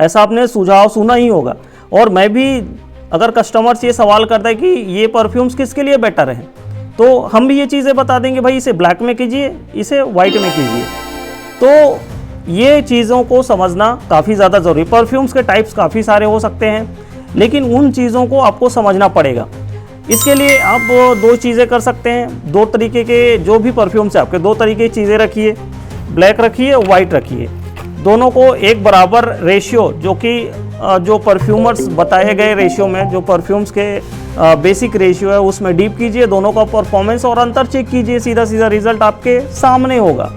ऐसा आपने सुझाव सुना ही होगा। और मैं भी, अगर कस्टमर्स ये सवाल करता है कि ये परफ्यूम्स किसके लिए बेटर हैं, तो हम भी ये चीज़ें बता देंगे, भाई इसे ब्लैक में कीजिए, इसे वाइट में कीजिए। तो ये चीज़ों को समझना काफ़ी ज़्यादा ज़रूरी। परफ्यूम्स के टाइप्स काफ़ी सारे हो सकते हैं, लेकिन उन चीज़ों को आपको समझना पड़ेगा। इसके लिए आप दो चीज़ें कर सकते हैं। दो तरीके के जो भी परफ्यूम्स है आपके, दो तरीके की चीज़ें रखिए, ब्लैक रखिए, वाइट रखिए। दोनों को एक बराबर रेशियो, जो कि जो परफ्यूमर्स बताए गए रेशियो में, जो परफ्यूम्स के बेसिक रेशियो है उसमें डीप कीजिए दोनों का परफॉर्मेंस और अंतर चेक कीजिए। सीधा सीधा रिजल्ट आपके सामने होगा।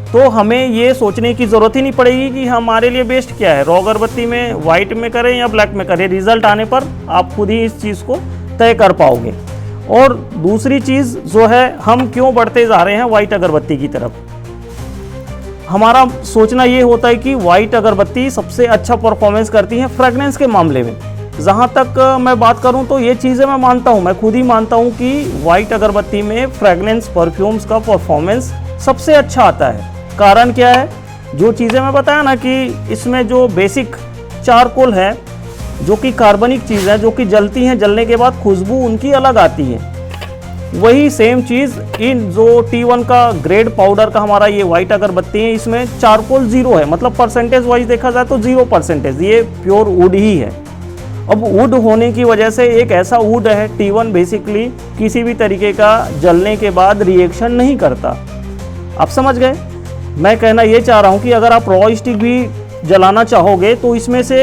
तो हमें ये सोचने की ज़रूरत ही नहीं पड़ेगी कि हमारे लिए बेस्ट क्या है, रॉ अगरबत्ती में वाइट में करें या ब्लैक में करें। रिजल्ट आने पर आप खुद ही इस चीज़ को तय कर पाओगे। और दूसरी चीज़ जो है, हम क्यों बढ़ते जा रहे हैं वाइट अगरबत्ती की तरफ। हमारा सोचना ये होता है कि वाइट अगरबत्ती सबसे अच्छा परफॉर्मेंस करती है फ्रेगनेंस के मामले में। जहाँ तक मैं बात करूँ तो ये चीज़ें मैं मानता हूँ, मैं खुद ही मानता हूँ कि वाइट अगरबत्ती में फ्रेगनेंस परफ्यूम्स का परफॉर्मेंस सबसे अच्छा आता है। कारण क्या है, जो चीज़ें मैं बताया ना कि इसमें जो बेसिक चारकोल है, जो कि कार्बनिक चीज़ है, जो कि जलती हैं, जलने के बाद खुशबू उनकी अलग आती है। वही सेम चीज़ इन जो T1 का ग्रेड पाउडर का हमारा ये वाइट अगरबत्ती है, इसमें चारकोल 0 है, मतलब परसेंटेज वाइज देखा जाए तो 0%। ये प्योर वुड ही है। अब वुड होने की वजह से, एक ऐसा वुड है T1 बेसिकली किसी भी तरीके का जलने के बाद रिएक्शन नहीं करता। आप समझ गए? मैं कहना ये चाह रहा हूँ कि अगर आप रॉ स्टिक भी जलाना चाहोगे तो इसमें से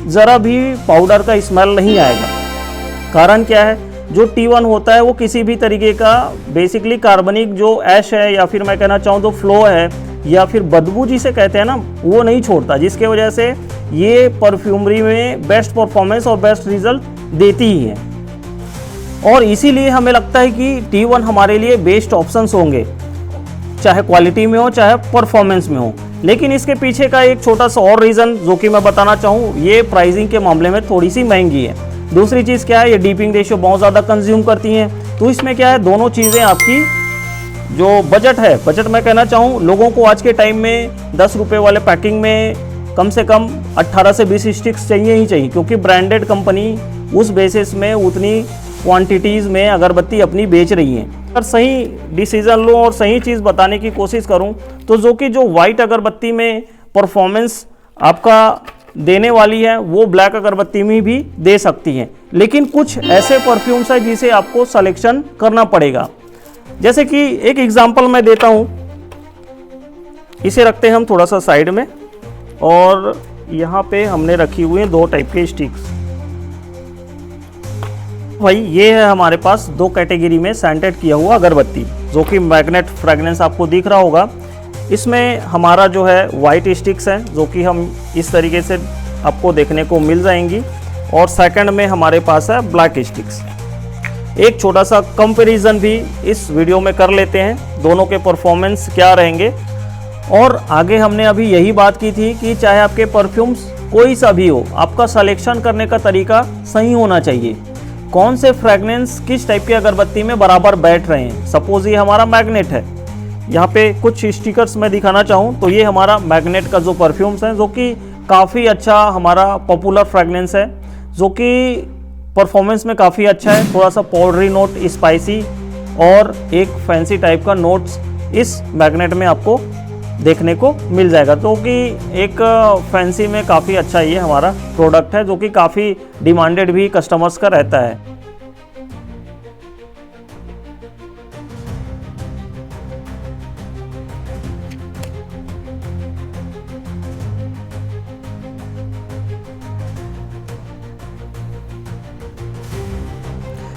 ज़रा भी पाउडर का स्मेल नहीं आएगा। कारण क्या है, जो T1 होता है वो किसी भी तरीके का बेसिकली कार्बनिक जो ऐश है, या फिर मैं कहना चाहूँ तो फ्लो है, या फिर बदबू जिसे कहते हैं ना, वो नहीं छोड़ता, जिसके वजह से ये परफ्यूमरी में बेस्ट परफॉर्मेंस और बेस्ट रिजल्ट देती ही है। और इसीलिए हमें लगता है कि T1 हमारे लिए बेस्ट ऑप्शंस होंगे, चाहे क्वालिटी में हो चाहे परफॉर्मेंस में हो। लेकिन इसके पीछे का एक छोटा सा और रीज़न जो कि मैं बताना चाहूँ, ये प्राइसिंग के मामले में थोड़ी सी महंगी है। दूसरी चीज़ क्या है, ये डीपिंग रेशियो बहुत ज़्यादा कंज्यूम करती हैं। तो इसमें क्या है, दोनों चीज़ें आपकी जो बजट है, बजट मैं कहना चाहूँ लोगों को आज के टाइम में 10 रुपये वाले पैकिंग में कम से कम 18 से 20 स्टिक्स चाहिए ही चाहिए, क्योंकि ब्रांडेड कंपनी उस बेसिस में उतनी क्वांटिटीज़ में अगरबत्ती अपनी बेच रही हैं। अगर सही डिसीज़न लूँ और सही चीज़ बताने की कोशिश करूँ तो जो वाइट अगरबत्ती में परफॉर्मेंस आपका देने वाली है, वो ब्लैक अगरबत्ती में भी दे सकती हैं। लेकिन कुछ ऐसे परफ्यूम्स हैं जिसे आपको सिलेक्शन करना पड़ेगा। जैसे कि एक एग्जांपल मैं देता हूँ, इसे रखते हैं हम थोड़ा सा साइड में, और यहाँ पे हमने रखी हुई है 2 टाइप के स्टिक्स। भाई ये है हमारे पास 2 कैटेगरी में सेंटेड किया हुआ अगरबत्ती, जो कि मैग्नेट फ्रेगनेंस आपको दिख रहा होगा। इसमें हमारा जो है वाइट स्टिक्स हैं, जो कि हम इस तरीके से आपको देखने को मिल जाएंगी, और सेकंड में हमारे पास है ब्लैक स्टिक्स। एक छोटा सा कंपैरिजन भी इस वीडियो में कर लेते हैं, दोनों के परफॉर्मेंस क्या रहेंगे। और आगे हमने अभी यही बात की थी कि चाहे आपके परफ्यूम्स कोई सा भी हो, आपका सिलेक्शन करने का तरीका सही होना चाहिए। कौन से फ्रेगनेंस किस टाइप की अगरबत्ती में बराबर बैठ रहे हैं। सपोज ये हमारा मैग्नेट है, यहाँ पे कुछ स्टिकर्स मैं दिखाना चाहूँ तो ये हमारा मैग्नेट का जो परफ्यूम्स है, जो कि काफ़ी अच्छा हमारा पॉपुलर फ्रेगनेंस है, जो कि परफॉर्मेंस में काफ़ी अच्छा है। थोड़ा सा पाउडरी नोट, स्पाइसी और एक फैंसी टाइप का नोट्स इस मैग्नेट में आपको देखने को मिल जाएगा। तो कि एक फैंसी में काफ़ी अच्छा ये हमारा प्रोडक्ट है, जो कि काफ़ी डिमांडेड भी कस्टमर्स का रहता है।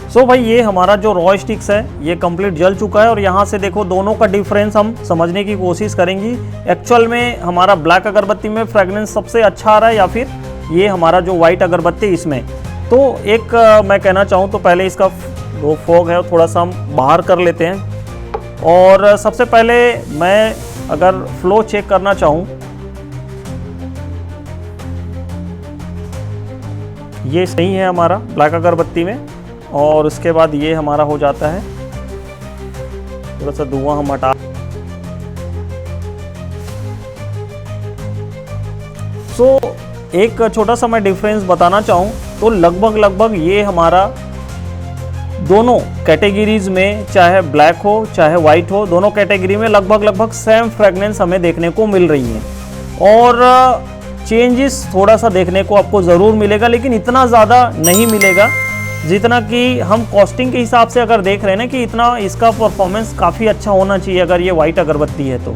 सो भाई ये हमारा जो रॉ स्टिक्स है ये कंप्लीट जल चुका है, और यहाँ से देखो दोनों का डिफरेंस हम समझने की कोशिश करेंगे। एक्चुअल में हमारा ब्लैक अगरबत्ती में फ्रेगनेंस सबसे अच्छा आ रहा है, या फिर ये हमारा जो वाइट अगरबत्ती इसमें। तो एक मैं कहना चाहूँ तो पहले इसका जो फॉग है थोड़ा सा हम बाहर कर लेते हैं। और सबसे पहले मैं अगर फ्लो चेक करना चाहूँ, ये सही है हमारा ब्लैक अगरबत्ती में। और उसके बाद ये हमारा हो जाता है, थोड़ा सा धुआं हम हटा। सो एक छोटा सा मैं डिफरेंस बताना चाहूँ तो लगभग ये हमारा दोनों कैटेगरीज में, चाहे ब्लैक हो चाहे वाइट हो, दोनों कैटेगरी में लगभग सेम फ्रेगनेंस हमें देखने को मिल रही हैं। और चेंजेस थोड़ा सा देखने को आपको ज़रूर मिलेगा, लेकिन इतना ज़्यादा नहीं मिलेगा जितना कि हम कॉस्टिंग के हिसाब से अगर देख रहे हैं ना कि इतना इसका परफॉर्मेंस काफ़ी अच्छा होना चाहिए अगर ये वाइट अगरबत्ती है तो,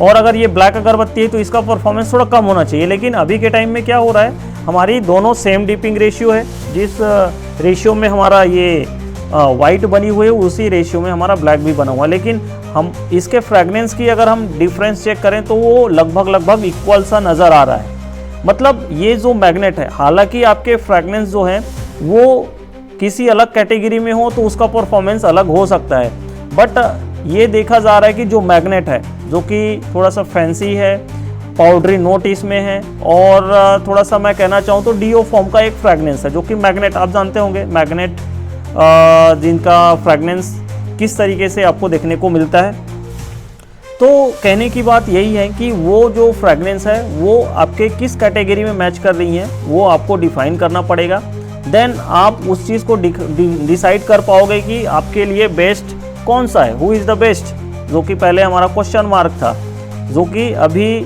और अगर ये ब्लैक अगरबत्ती है तो इसका परफॉर्मेंस थोड़ा कम होना चाहिए। लेकिन अभी के टाइम में क्या हो रहा है, हमारी दोनों सेम डिपिंग रेशियो है, जिस रेशियो में हमारा ये वाइट बनी हुई है उसी रेशियो में हमारा ब्लैक भी बना हुआ है। लेकिन हम इसके फ्रेगनेंस की अगर हम डिफरेंस चेक करें तो वो लगभग इक्वल सा नज़र आ रहा है। मतलब ये जो मैग्नेट है, हालांकि आपके फ्रेगनेंस जो है वो किसी अलग कैटेगरी में हो तो उसका परफॉर्मेंस अलग हो सकता है, बट ये देखा जा रहा है कि जो मैग्नेट है जो कि थोड़ा सा फैंसी है, पाउडरी नोट इसमें है, और थोड़ा सा मैं कहना चाहूँ तो डीओ फॉर्म का एक फ्रेगनेंस है, जो कि मैग्नेट आप जानते होंगे, मैग्नेट जिनका फ्रेगनेंस किस तरीके से आपको देखने को मिलता है। तो कहने की बात यही है कि वो जो फ्रेगनेंस है वो आपके किस कैटेगरी में मैच कर रही है वो आपको डिफाइन करना पड़ेगा। देन आप उस चीज़ को डिसाइड कर पाओगे कि आपके लिए बेस्ट कौन सा है, हु इज़ द बेस्ट, जो कि पहले हमारा क्वेश्चन मार्क था, जो कि अभी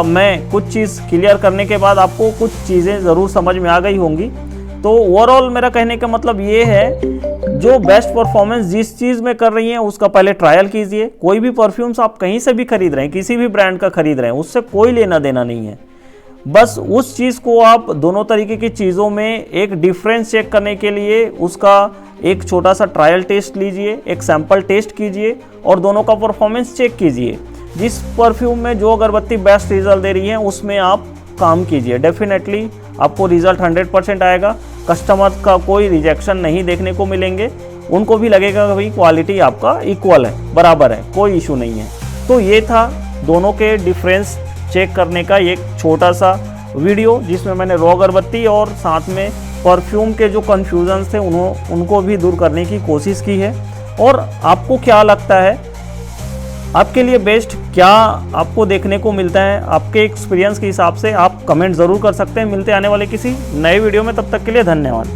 मैं कुछ चीज़ क्लियर करने के बाद आपको कुछ चीज़ें ज़रूर समझ में आ गई होंगी। तो ओवरऑल मेरा कहने का मतलब ये है, जो बेस्ट परफॉर्मेंस जिस चीज़ में कर रही हैं उसका पहले ट्रायल कीजिए। कोई भी परफ्यूम्स आप कहीं से भी खरीद रहे हैं, किसी भी ब्रांड का खरीद रहे हैं, उससे कोई लेना देना नहीं है। बस उस चीज़ को आप दोनों तरीके की चीज़ों में एक डिफरेंस चेक करने के लिए उसका एक छोटा सा ट्रायल टेस्ट लीजिए, एक सैम्पल टेस्ट कीजिए और दोनों का परफॉर्मेंस चेक कीजिए। जिस परफ्यूम में जो अगरबत्ती बेस्ट रिजल्ट दे रही है उसमें आप काम कीजिए, डेफिनेटली आपको रिजल्ट 100% आएगा। कस्टमर का कोई रिजेक्शन नहीं देखने को मिलेंगे, उनको भी लगेगा कि भाई क्वालिटी आपका इक्वल है, बराबर है, कोई इशू नहीं है। तो ये था दोनों के डिफरेंस चेक करने का एक छोटा सा वीडियो, जिसमें मैंने रॉ अगरबत्ती और साथ में परफ्यूम के जो कन्फ्यूजन्स थे उनको भी दूर करने की कोशिश की है। और आपको क्या लगता है, आपके लिए बेस्ट क्या आपको देखने को मिलता है, आपके एक्सपीरियंस के हिसाब से आप कमेंट ज़रूर कर सकते हैं। मिलते आने वाले किसी नए वीडियो में, तब तक के लिए धन्यवाद।